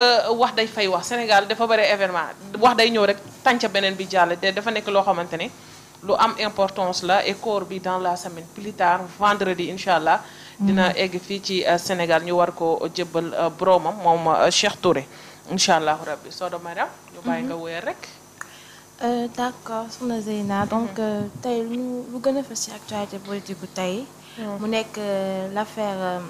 wax day fay wax Sénégal dafa bëri événement wax day ñëw rek tànca beneen bi jàll te dafa nekk loo xamante ne lu am importance la et koor bi dans la semaine plus tard vendredi incha allah. dina egg fii ci Sénégal ñu war ko jébbal boromam moom Cheikh Touré incha allahu rabbi Soda Mariam ñu bàyyi nga wéyal rek. D'accord soxna Zeyna donc tey lu gën a fës ci actualité politique bu tey. mu nekk l'affaire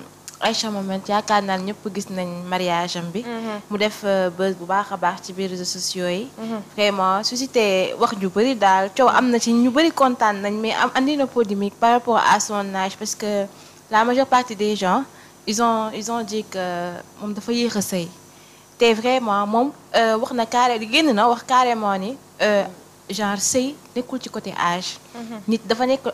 Aïcha Moment yaakaar naa ñëpp gis nañ mariage am bi. mu def buzz bu baax a baax ci biir réseaux sociaux yi. vraiment suscité wax ju bëri daal coow am na ci ñu bëri kontaan nañ mais andi na polémique par rapport à son âge parce que la majeure partie des gens ils ont dit que moom dafa yéex a sëy te vraiment moom wax na génn na wax carrément ni genre sëy nekkul ci côté âge. nit dafa nekk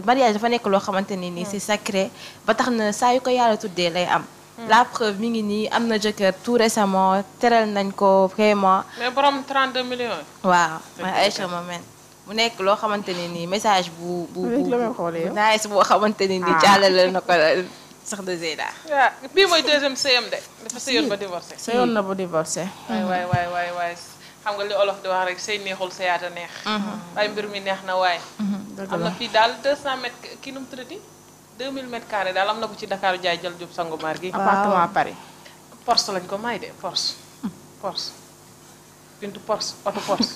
mariage dafa nekk loo xamante ne nii c'est sacré ba tax na saa yu ko yàlla tuddee lay am. la preuve mi ngi nii am na jëkkër tout récemment teral nañ ko vraiment. mais borom 32 millions. waaw mooy Aïcha Moment mu nekk loo xamante ne nii message bu nice boo xamante ne nii jàllale na ko sax de Zeyda. waaw bii mooy deuxième sëyam de dafa sëyoon ba divorcé. sëyoon na ba divorcé. waay xam nga li olof di wax rek sëy neexul sëyaata neex. waaye mbir mi neex na waaye. am na fii daal 200 mètres kii nu mu tuddati 2000 mètres carrés daal am na ko ci Dakar jaay jël jub Sangomar gi. appartement Paris. Porsche lañ ko may de Porsche. bintu Porsche oto Porsche.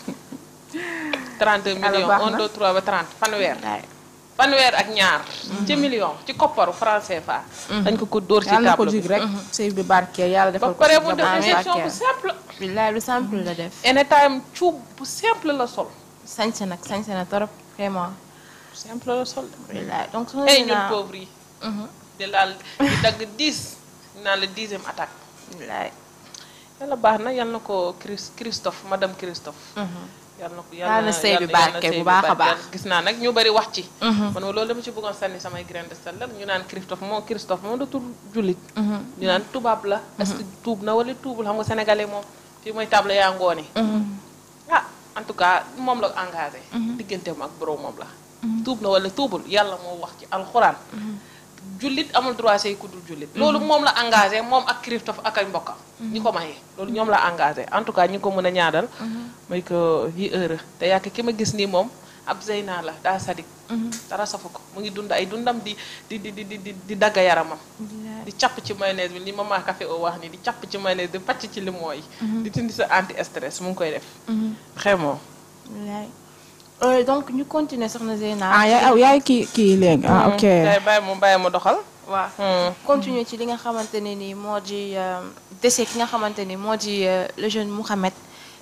32 millions 1 2 3 ba 30 fanweer ak ñaar. ci million ci kopparu français fa. dañ ko dóor ci table yàlla na ko jig rek sëy bi barkeel yàlla defal ko. ba pare mu def injection bu simple. billaay lu simple la def. anytime cuub bu simple la sol. sañse na torop vraiment. simple la sol. billaay donc su ñun pauvre yi. di laal di dagg 10 naan la 10e attaque. billaay. yàlla baax na yal na ko Christophe madame Christophe. yàlla na sëy bi barkeel bu baax a baax gis naa nag ñu bari wax ci. man loolu dama ci bëggoon sànni samay grain de sel ñu naan Christophe moo da tur jullit. ñu naan tubaab la. est-ce que tuub na wala tuubul xam nga sénégalais moom fii mooy table yaa ngoone. en tout cas moom la engagé. digganteem ak borom moom la. tuub na wala tuubul yàlla moo wax ci alxuraan. jullit amul droit sëy ku dul jullit. loolu moom la engagé moom ak Christophe ak ay mbokkam. ñi ko mayee loolu ñoom la engagé en tout cas ñi ko mën a ñaadal. mooy que vie heure te yàq ki ma gis nii moom ab Zeyna la daa sadik. dara safu ko mu ngi dund ay dundam di dagga yaramam. di capp ci mayonnaise bi li Mama Café o wax ni di capp ci mayonnaise di pàcc ci limon yi. di tindi sa anti stress mu ngi koy def. vraiment. donc ñu continuer soxna Zeyna. yaay kii léegi. ok bàyyi mu doxal. waaw continuer ci li nga xamante ne ni moo di décès ki nga xamante ni moo di le jeune Mouhamed.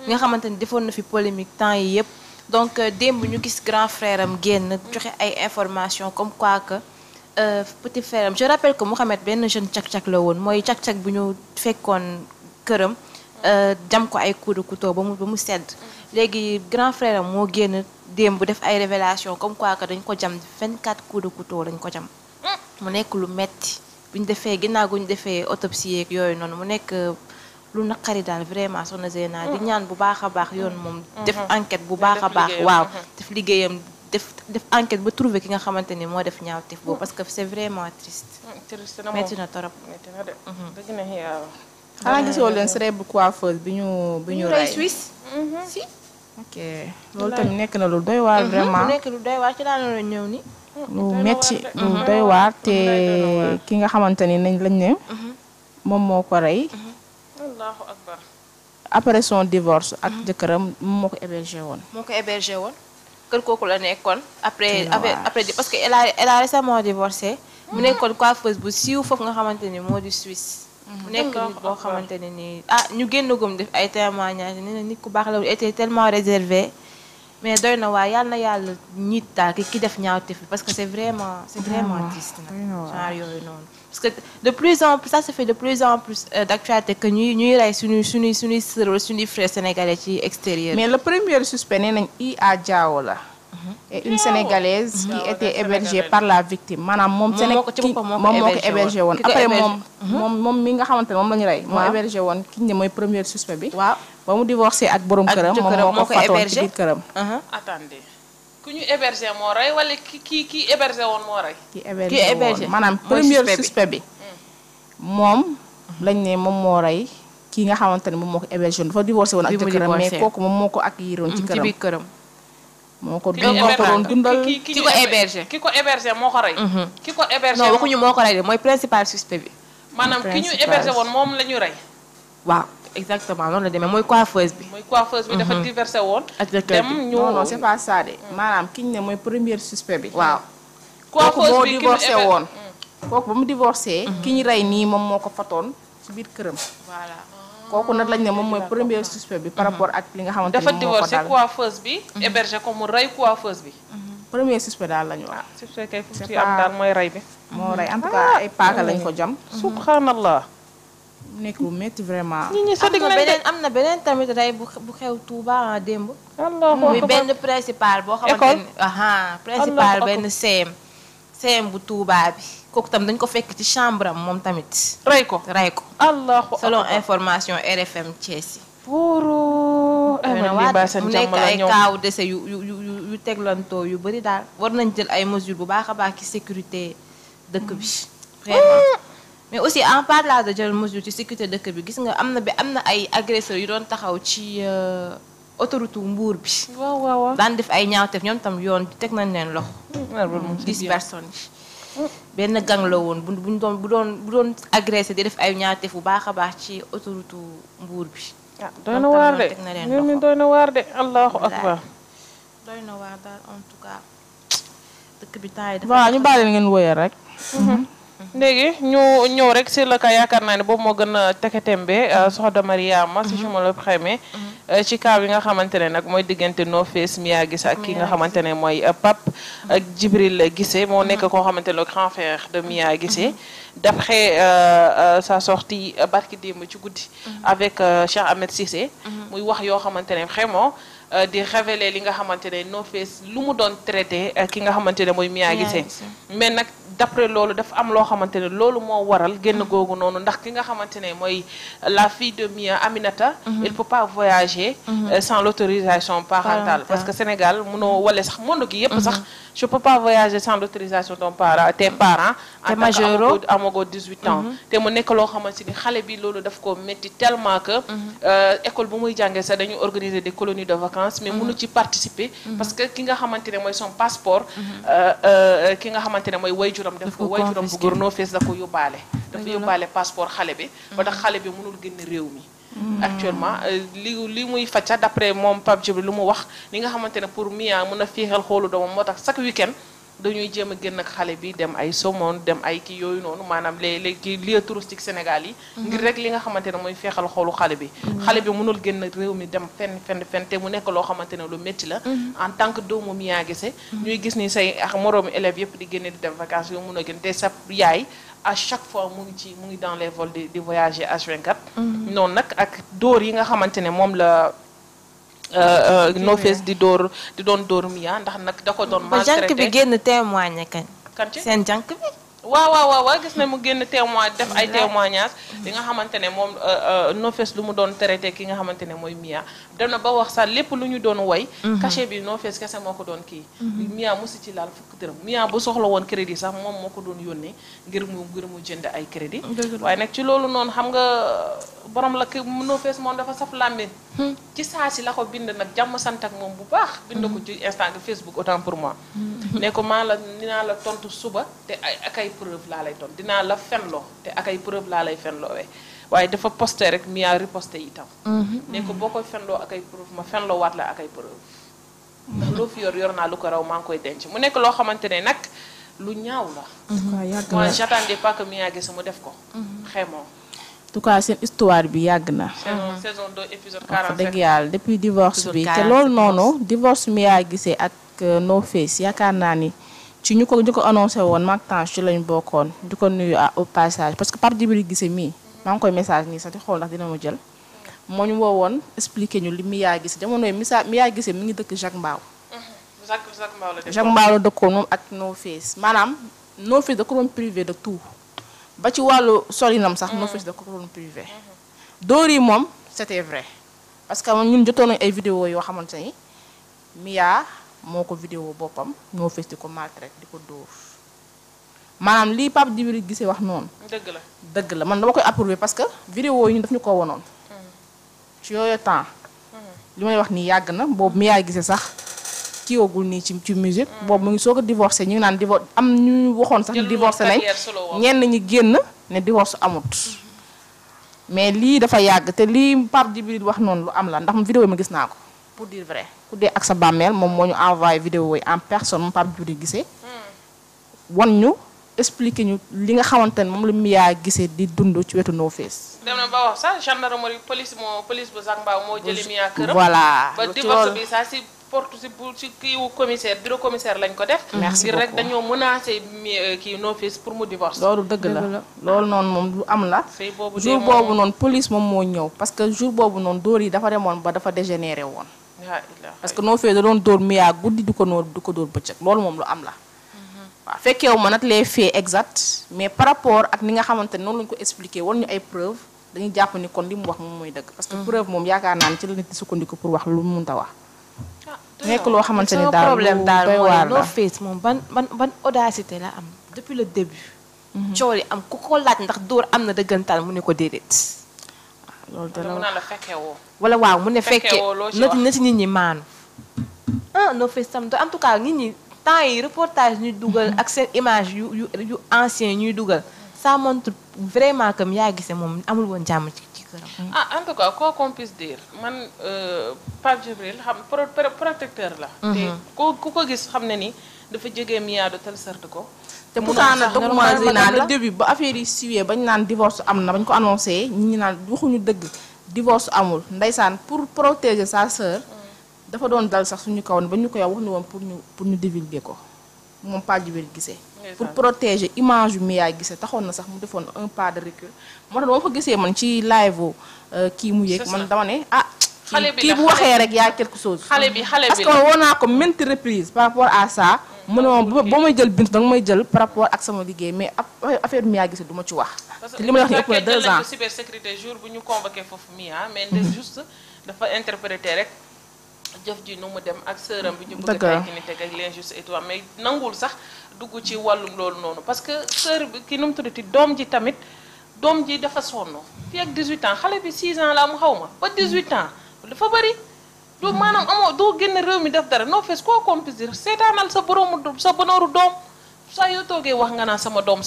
nga xamante ni defoon na fi polémique temps yi yëpp. donc démb ñu gis grand frère am génn joxe ay informations comme quoi que petit frère am je rappelle que Mouhamed benn jeune cak-cak la woon mooy cak-cak bu ñu fekkoon këram. jam ko ay coups de couteau ba mu sedd. léegi grand frère am moo génn démb def ay révélations comme quoi que dañ ko jam 24 coups de couteau lañ ko jam. mu nekk lu metti bu ñu defee ginnaaw gu ñu defee autopsie yeeg yooyu noonu mu nekk lu naqari daal vraiment soxna Zeyna di ñaan bu baax a baax yoon moom. def enquête bu baax a baax. waaw def liggéeyam def enquête ba trouver ki nga xamante ni moo def ñaawteef boobu parce que c'est vraiment triste. metti na torop. metti na de. dëgg na yàlla. xanaa gisoo leen célèbre coiffeuse bi ñu rey Suisse. si. ok loolu tamit nekk na lu doy waar vraiment. mu nekk lu doy waar ci daan la ñëw ni lu metti lu doy waar te ki nga xamante ni lañ ne. moom moo ko rey. allahu akbar. après son divorce ak jëkkëram moo ko hébergé woon. kër kooku la nekkoon. après parce que elle a récemment divorcé. mu nekkoon coiffeuse bu siiw foofu nga xamante ni moo di Suisse. mu nekk nit boo xamante ne nii ñu génn gum def ay témoignages ne nit ku baax la était tellement réservé. mais doy na waaye yàlla na yàlla ñiit daal ki def ñaawteef bi parce que c'est vraiment triste nag genre yooyu noonu parce que de plus en plus ça se fait de plus en plus d'actualité que ñuy rey suñuy sœur wala suñuy frères sénégalais ci extérieur. mais le premier suspect nee nañ Iya Diawo la. et une sénégalaise qui était hébergée par la victime maanaam moom moo ko hébergé woon après moom mi nga xamante ne moom la ñu rey moo hébergé woon ki ñu ne mooy premier suspect bi waaw ba mu divorcé ak borom këram moom moo ko fatoon ci biir këram attendez ku ñu hébergé moo rey wala ki hébergé woon moo rey ki hébergé woon maanaam premier suspect bi moom lañ ne moom moo rey kii nga xamante ne moom moo ko hébergé woon dafa divorcé woon ak jëkkëram mais kooku moom moo ko accueillir woon ci ci biir këram. moo ko doon dundal ki ko hébergé. ki ko hébergé moo ko rey. ki ko hébergé non waxuñu moo ko rey de mooy principal suspect bi. maanaam ki ñu hébergé woon moom la ñu rey. waaw exactement noonu la demee mooy coiffeuse bi. mooy coiffeuse bi dafa divorcé woon. dem ñu non c'est pas ça de maanaam ki ñu ne mooy premier suspect bi. waaw coiffeuse bi divorcé woon. kooku ba mu divorcé. ki ñu rey nii moom moo ko fatoon ci biir këram. voilà. kooku nag lañ ne moom mooy premier suspect bi par rapport ak li nga xamante dafa ni moo ko divorcé dal coiffeuse bi. hébergé ko mu rey coiffeuse bi. premier suspect daal lañu wax. suspect kay fu ci am daal mooy rey bi. moo rey en tout cas ay paaka lañ ko jam. subhanallah. nekk bu métti vraiment. nit ñi sadik nañ de. am na beneen tamit rey bu xew Touba démb. allahu muy benn principal boo xamante ni principal benn CM bu Touba bi. kooku tam dañ ko fekk ci chambre am moom tamit. rey ko. allahu selon information RFM Thiès yi. pour mu nekk ay kaaw dese yu teglantoo yu bëri daal. war nañ jël ay mesures bu baax a baax ci sécurité dëkk bi. vraiment mais aussi en parlant de jël mesure ci sécurité dëkk bi gis nga am na ay agresseurs yu doon taxaw ci autoroute Mbour bi. waaw daan def ay ñaawteef ñoom tam yoon teg nañ leen loxo. 10 personnes yi. benn gang la woon bu doon agressé di def ay ñaawteef bu baax a baax ci autoroute Mbour bi. ah doy na waar de ñoom doy na waar de allahu akbar. doy na waar daal en tout cas dëkk bi temps yi dafa. waaw ñu baal ngeen wóyal rek. léegi ñu ñëw rek sur le cas yaakaar naa ne boobu moo gën a teketembe soxna Mariama si je me le permets ci cas bi nga xamante ne nag mooy diggante No Face Mia Guissé ak ki nga xamante ne mooy Pape ak Djibril Guissé moo nekk koo xamante ne le grand frère de Mia Guissé d'après sa sortie barki démb ci guddi avec Cheikh Ahmed Cissé muy wax yoo xamante ne vraiment di révéler li nga xamante ne No Face lu mu doon traité ki nga xamante ne mooy Mia Guissé mais nag d'après loolu dafa am loo xamante ne loolu moo waral génn googu noonu ndax ki nga xamante ne mooy la fille de Mia Aminata il peut pas voyager sans l'autorisation parentale parce que Sénégal mënoo wala sax monde gi yépp sax je peux pas voyager sans l'autorisation de tes parents en tant que amago 18 ans te mu nekk loo xamante ni xale bi loolu daf ko métti tellement que école bu muy jàngee sax dañuy organiser des colonies de vacances mais mënu ci participer parce que ki nga xamante ne mooy son passeport ki nga xamante ne mooy wayjuram daf ko wayjuram bu góor No Face da ko yóbbaale dafa yóbbaale passeport xale bi ba tax xale bi mënul génn réew mi actuellement li muy facca d'après moom Pape Djibril lu mu wax li nga xamante ne pour Mia mën a fiixal xoolu doomam moo tax chaque week-end dañuy jéem a génn ak xale bi dem ay Somone dem ay kii yooyu noonu maanaam les kii lieux touristiques Sénégal yi ngir rek li nga xamante ne mooy feexal xoolu xale bi mënul génn réew mi dem fenn te mu nekk loo xamante ne lu métti la en tant que doomu Mia Guissé ñuy gis ni say ak moroomi élèves yëpp di génne di dem vacances yoo mun a gën te sa yaay à chaque fois mu ngi dans les vols di voyager H24 noonu nag ak dóor yi nga xamante ne moom la No Face di doon dóor Mia ndax nag da ko doon maltraité jànk bi génn témoigné kañ ci seen jànk bi waaw gis na mu génn témoin def ay témoignages li nga xamante ne moom No Face lu mu doon traité ki nga xamante ne mooy Mia dem na ba wax sax lépp lu ñu doon woy cachet bi No Face kese moo ko doon kii Mia musi ci laal fukk dërëm Mia bu soxla woon crédit sax moom moo ko doon yónnee ngir mu jënd ay crédit waaye nag ci loolu noonu xam nga borom la No Face moom dafa saf làmmiñ ci saa si la ko bind nag jàmm sant ak moom bu baax bind ko ci instant Facebook autant pour moi ne ko dinaa la tontu suba te ak ay preuve laa lay tontu dinaa la fenloo te ak ay preuve laa lay fenloowee waaye dafa posté rek Mia riposté itam ne ko boo koy fenloo ak ay preuve ma fenloo waat la ak ay preuve ndax loo fi yor naa lu ko raw maa ngi koy denc mu nekk loo xamante ne nag lu ñaaw la moi j'attendais pas que Mia Guissé mu def ko vraiment en tout cas seen histoire bi yàgg na saison 2 épisode 45 wax dëgg yàlla depuis divorce bi te loolu noonu divorce Mia Guissé ak No Face yaakaar naa ni ci ñu ko annoncé woon mag temps ci lañ bokkoon di ko nuyu au passage parce que Pape Djibril Guissé mii maa ngi koy message nii sax di xool ndax dina ma jël moo ñu woowoon expliqué ñu li Mia Guissé jamono yi Mia Guissé mi ngi dëkk Jacques Mbao Jacques Mbao la dëkkoon moom ak No Face maanaam No Face da ko doon privé de tout ba ci wàllu solinam sax No Face da ko doon privé dóor yi moom c'était vrai parce que ñun jotoon nañ ay vidéo yoo xamante ni Mia moo ko vidéo boppam No Face di ko maltraité di ko dóor maanaam lii Pape Djibril Guissé wax noonu dëgg la man dama koy approuver parce que vidéo yi ñu daf ñu ko wonoon ci yooyu temps li may wax nii yàgg na boobu mi yaay gisee sax kiiwagul nii ci musique boobu mu ngi soog a divorcé ñu ngi naan divorce am ñu waxoon sax ni divorcé nañ ñenn ñi génn ne divorce amut mais lii dafa yàgg te lii Pape Djibril wax noonu lu am la ndax vidéo yi ma gis naa ko pour dire vrai ku dee ak sa bàmmeel moom moo ñu envoyé vidéo yi en personne moom Pape Djibril gisee wan ñu expliqué ñu li nga xamante ne moom la Mia gisee di dund ci wetu No Face. dem na ba wax sax gendarmerie police bu Zac Mbao moo jëlee Mia këram. voilà ba divorce bi sax si porte si kiiwu commissaire bureau commissaire lañ ko def. merci ngir rek dañoo menacé kii No Face pour mu divorce. loolu dëgg la loolu noonu moom lu am la. jour boobu noonu police moom moo ñëw parce que jour boobu noonu dóor yi dafa demoon ba dafa dégénéré woon. parce que No Face da doon dóor Mia guddi du ko dóor bëccëg loolu moom lu am la. waaw fekkeewu ma nag les faits exacts mais par rapport ak ni nga xamante ne noonu lañu ko expliqué woon ñu ay preuve dañuy jàpp ni kon li mu wax moom mooy dëgg parce que preuve moom yaakaar naa ne ci la nit di sukkandiku pour wax lu mu mënta wax nekk loo xamante ni daal problème daal doy mooy waar No Face moom ban audacité la am depuis le début coow li am ku ko laaj ndax dóor am na dëggantaan mu ne ko déedéet loolu de mu naan la fekkeewoo wala waaw mu ne fekkee loo ci wax na ci nit ñi maanu No Face tam en tout cas nit ñi temps yi reportage ñuy dugal ak seen image yu ancien ñuy dugal ça montre vraiment que yaa gisee moom amul woon jàmm ci këram. En tout cas quoi qu'on puisse dire man Pape Djibril xam protecteur la. te ku ko gis xam ne ni dafa jege Mia de telle sorte ko. te pourtant nag doguma Zina le début ba affaire yi siwee bañ naan divorce am na bañ ko annoncé ñi naan waxuñu dëgg divorce amul ndeysaan pour protéger sa sœur. dafa doon dal sax suñu kaw ne ba ñu koy wax ni woon pour ñu divulguer ko moom Pape Djibril gisee pour protéger image yu Mia gisee taxoon na sax mu defoon un pas de recul moo tax ba ma ko gisee man ci live kii mu yéeg man dama ne kii bu waxee rek yaa quelque chose xale bi parce que woo naa ko maintes reprises par rapport à ça mu ne moom boo may jël bint danga may jël par rapport ak sama liggéey mais affaire Mia gisee du ma ci wax te li ma la wax ni ëpp na 2 ans cybersécurité jour bu ñu convoqué foofu Mia mais juste dafa interpréter rek jëf ji nu mu dem ak sëram bi ñu bëgg a ni teg ak l'injuste et tout mais nangul sax dugg ci wàllum loolu noonu parce que sër bi ki nu mu tuddati doom ji tamit doom ji dafa sonn fii ak 18 ans xale bi 6 ans la mu xaw ma ba 18 ans dafa bëri doo maanaam amoo doo génn réew mi def dara No Face quoi qu'on puisse dire seetaanal sa bonooru doom saa yoo toogee wax nga naan sama doom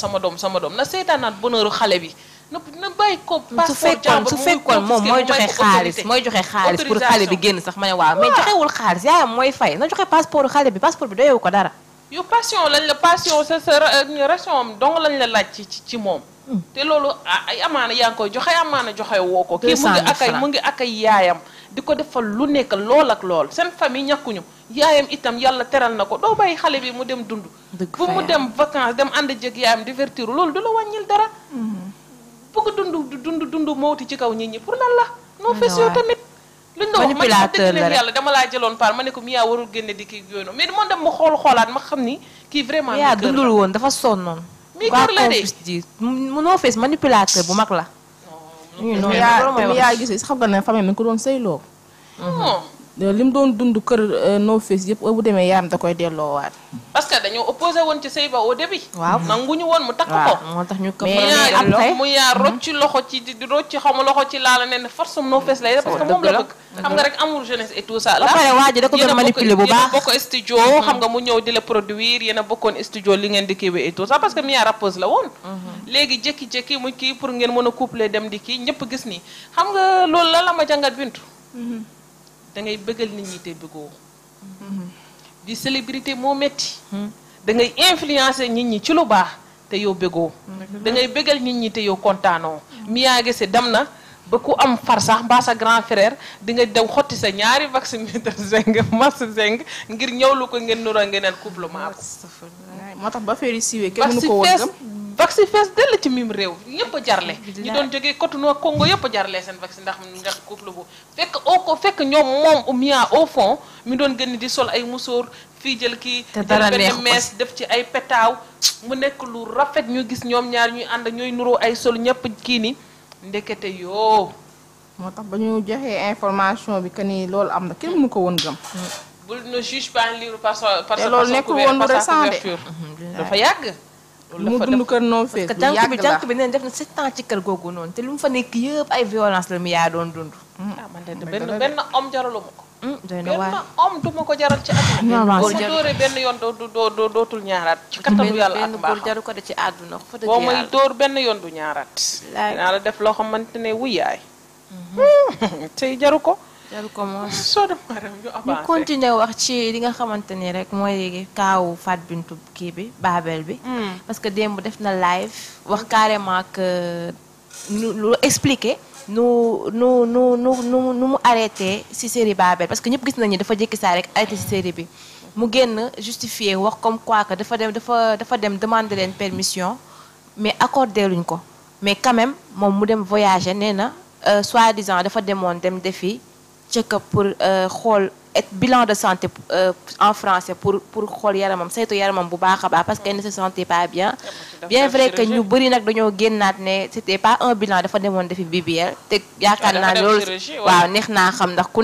na seetaanaat bonooru xale bi na bàyyi ko passeport jàmbur su fekkoon moom mooy joxe xaalis pour xale bi génn sax ma ne waaw mais joxewul xaalis yaayam mooy fay na joxe passeport xale bi passeport bi doyewu ko dara yow passion lañ la passion sa ration dong lañ la laaj ci moom te loolu ay amaana yaa ngi koy joxe amaana joxe woo ko kii mu ngi akay yaayam di ko defal lu nekk lool ak lool seen famille ñàkkuñu yaayam itam yàlla teral na ko doo bàyyi xale bi mu dem dund bu mu dem vacances dem ànd jëg yaayam divertir loolu du la wàññil dara bëgg dund mawti ci kaw nit ñi pour lan la No Face yow tamit luñ la wax man dëgg leen yàlla dama laa jëloon par ma ne ko Mia warul génne di kii yooyu noonu mais moom dem ma xoolaat ma xam ni kii vraiment Mia dundul woon dafa sonnoon mi kër la de No Face manipulateur bu mag la Mia gisee xam nga ne famille mi ko doon sëyloo li mu doon dund kër No Face yëpp bu demee yaram da koy delloowaat. parce que dañoo opposé woon ci sëy ba au début. waaw nanguñu woon mu takk ko. moo tax ñu ko mu yaa rocc ci loxo ci di rocc xaw ma loxo ci laala ne force No Face lay def parce que moom la bëgg. xam nga rek amour jeunesse et tout ça. ba pare waa ji da ko doon manipuler bu baax yéen a bokk studio. xam nga mu ñëw di la produire yéen a bokkoon studio li ngeen di kiiwee et tout ça parce que Mia rappeuse la woon. léegi jékki-jékki mu kii pour ngeen mën a coupler dem di kii ñëpp gis nii xam nga loolu la ma jàngat bintu da ngay bëggal nit ñi te bëggoo di célébrité moo metti da ngay influencer nit ñi ci lu baax te yow bëggoo da ngay bëggal nit ñi te yow kontaanoo Mia Guissé dem na ba ku am far sax mbaa sa grand frère di nga dem xotti sa ñaari vaccimetre zinc masse zinc ngir ñëwlu ko ngeen nura ngeeneen couplement ko moo tax ba feeri siwee kenn mënu ko woon gëm vaccin fees dell ci mim réew yëpp a jarle ñi doon jógee Cotonou ak Congo yëpp a jarle seen vaccin ndax couple bu fekk ñoom Mia au fond mi doon gën di sol ay musóor fii jël kii jël benn mees def ci ay petaaw mu nekk lu rafet ñu gis ñoom ñaar ñuy ànd ñooy nuroo ay sol ñëpp kii ni ndekete yoo moo tax ba ñu joxee information bi que ni loolu am na kenn mënu ko woon gëm bul ne juge pas un livre par sa loolu nekkul woon lu récent de dafa yàgg lu mu dund kër noo fees parce que jànk bi neen def na 7 ans ci kër googu noonu te lu mu fa nekk yëpp ay violence la mu yaa doon dund. man de benn homme jaralu ma ko. doy na waar benn homme du ma ko jaral ci àdduna. boo ma dóoree benn yoon dootul ñaaraat. ci kattanu yàlla ak mbaaxam benn jaru ko de ci àdduna. boo may dóor benn yoon du ñaaraat. dinaa la def loo xamante ne wuyaay. tey jaru ko. jaru ko moom soo demee ñu avancé. ñu continuer wax ci li nga xamante ni rek mooy kaawu Fatou Bintou kii bi Babel bi. parce que démb def na live wax carrément que lu expliquer. nu mu arrêté ci série Babel parce que ñëpp gis nañu dafa jékki saa rek arrêté ci série bi mu génn justifier wax comme quoi que dafa dem demander leen permission mais accordé luñ ko mais quand même moom mu dem voyager nee na soi-disant dafa demoon dem defi check-up pour xool bilan de santé en français pour xool yaramam saytu yaramam bu baax a baax parce qu'elle ne se sentait pas bien vrai que ñu bëri nag dañoo génnaat ne c'était pas un bilan dafa demoon defi BBL te yaakaar naa loolu waaw neex naa xam ndax ku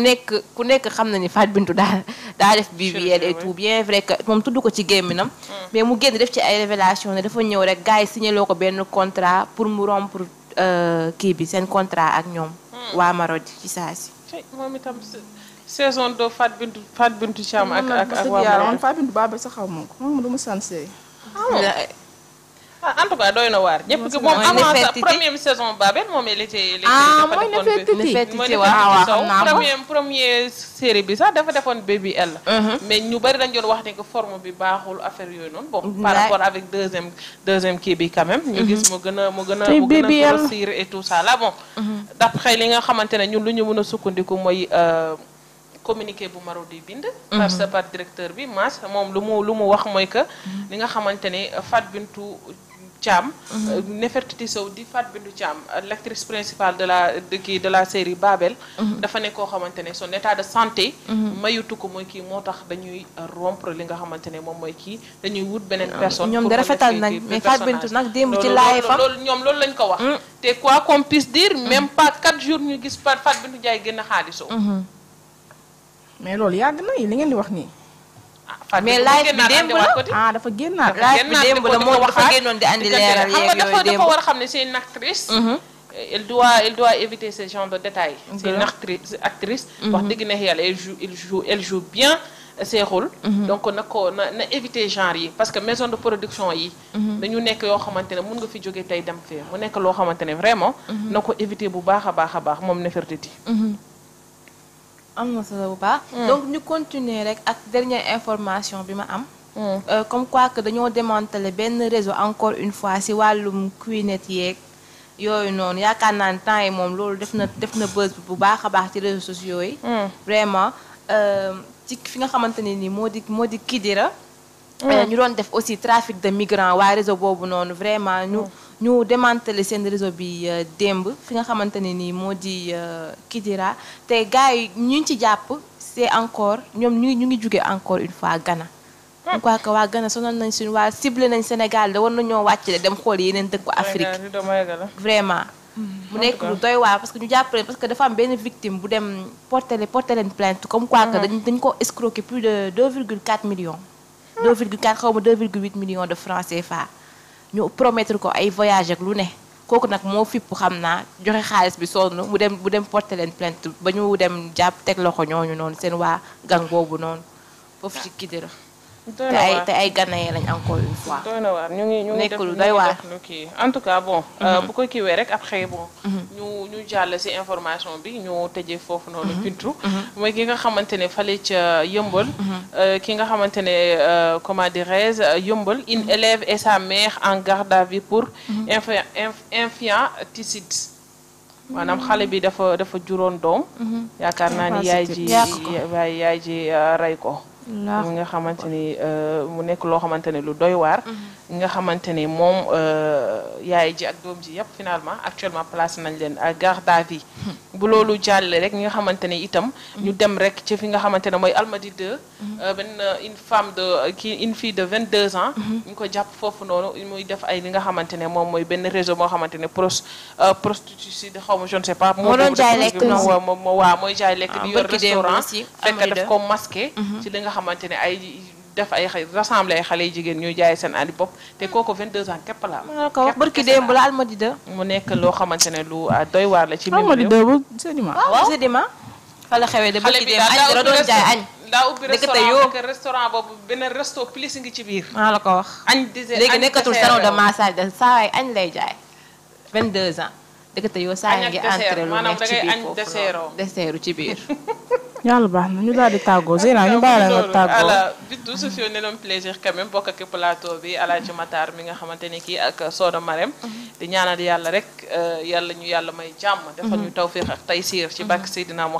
nekk xam na ni Fatou Bintou daa def BBL et tout bien vrai que moom tudd ko ci gémminam mais mu génn def ci ay révélation ne dafa ñëw rek gars yi signaloo ko benn contrat pour mu rompre kii bi seen contrat ak ñoom waa Marodi ci saa si moom itam saison de Fatou Bintou Thiam ak man Fatou Bintou Babel sa xaw ma ko moom du mu sansé en tout cas doy na waar ñëpp gi moom avant sa première saison Babel moom il était mooy Nefertiti waaw première série bi sax dafa defoon BBL mais ñu bari dañ doon wax ne que forme bi baaxul affaire yooyu noonu bon par rapport avec deuxième kii bi quand même ñu gis mu gën a grossir et tout ça là bon d'après li nga xamante ne ñun lu ñu mën a sukkandiku mooy communiqué bu Marodi bind par directeur bi Mass moom lu mu wax mooy que li nga xamante ne Fatou Bintou Thiam Nefertiti Sow di Fatou Bintou Thiam l'actrice principale de la série Babel dafa nekk koo xamante ne son état de santé mayutu ko mooy kii moo tax dañuy rompre li nga xamante ne moom mooy kii dañuy wut beneen personne ñoom da rafetal nañ mais Fatou Bintou nag démb ci laay fa loolu lañ ko wax te quoi qu'on puisse dire même pas 4 jours ñu gis Fatou Bintou Ndiaye génn xaalisoo mais loolu yàgg na li ngeen di wax nii. mais live bi démb la dafa génnaat. live bi démb la moo dafa génnoon di andi leeral yeeg yooyu démb dafa war a xam ne c'est une actrice. elle doit éviter ce genre de détails. c'est une actrice. wax dëgg ne yàlla elle joue bien ses rôles. donc na éviter genre yi parce que maison de production yi. dañu nekk yoo xamante ne mun nga fi jóge tey dem fee mu nekk loo xamante ne vraiment. na ko éviter bu baax a baax moom Nefertiti. am na solo bu baax. donc ñu continuer rek ak dernière information bi ma am. comme quoi que dañoo démanteler benn réseau encore une fois ci wàllum Qnet yeeg yooyu noonu yaakaar naa ne temps yi moom loolu def na buzz bu baax a baax ci réseaux sociaux yi. vraiment ci fi nga xamante ne nii moo di Kidira. ñu doon def aussi trafic de migrants waa réseau boobu noonu vraiment ñu démanteler seen réseau bi démb fi nga xamante ne nii moo di Kidira te gars yi ñu ci jàpp c'est encore ñoom ñu ngi jóge encore une fois Ghana. je crois que waa Ghana sonal nañ suñu waa ciblé nañ Sénégal da war nañoo wàcc dem xool yeneen dëkku Afrique vraiment. mu nekk lu doy waar parce que ñu jàppale parce que dafa am benn victime bu dem porter leen plainte comme quoi que dañ ko escroquer plus de 2,4 millions. 2,4 xaw ma 2,8 millions de francs CFA ñu promettre ko ay voyage ak lu ne kooku nag moo fipp xam naa joxe xaalis bi sonn mu dem porter leen plainte ba ñu dem jàpp teg loxo ñooñu noonu seen waa gang boobu noonu foofu ci Kidira te ay Ghanéens lañ encore une fois. doy na waar ñu ngi nekk lu doy waar kii en tout cas bon. bu ko kiiwee rek après bon. ñu jàll ci information bi ñu tëjee foofu noonu. Bintu mooy ki nga xamante ne fale ca Yëmbal. ki nga xamante ne comment dirais-je Yëmbal une élève et sa mère en garde à vue pour infanticide. maanaam xale bi dafa juróon doom. yaakaar naa ni yaay ji rey ko. mi nga xamante ni mu nekk loo xamante ne lu doy waar. nga xamante ni moom yaay ji ak doom ji yëpp finalement actuellement placé nañ leen à garde à vue. bu loolu jàllee rek ñi nga xamante ne itam. ñu dem rek ci fi nga xamante ne mooy Almadi 2. benn une fille de 22 ans. ñu ko jàpp foofu noonu muy def ay li nga xamante ne moom mooy benn réseau moo xamante ne prostitution xaw ma je ne sais pas. moo doon jaay lekk waaw mooy jaay lekk di yor restaurant fekk daf ko masqué. ci li nga xamante ne ay def ay rassembler ay xale yu jigéen ñuy jaay seen andi bopp te kooku 22 ans képp la am. maa ko wax barki démb la Almadies 2. mu nekk loo xamante ne lu doy waar la ci même Almadies 2 bu Sedima. waaw Sedima. fa la xewee de barki démb añ dara doon jaay añ. daa ubbi restaurant boobu beneen resto plus ngi ci biir. maa la ko wax. añ dessert léegi nekkatul salon de massage de saa waay añ lay jaay 22 ans. dëgg yoo saa ngi entré lu nekk ci biir foofu dessertu ci biir. yàlla baax na ñu daal di tàggoo Zeyna ñu bàyyi la nga tàggoo. ala bitu ce fut un plaisir quand même bokk ak plateau bi Alaaji Matar mi nga xamante ni kii ak Soda Marème di ñaanal yàlla rek yàlla ñu yàlla may jàmm. defal ñu tawfiq ak taysiir ci barke Seydina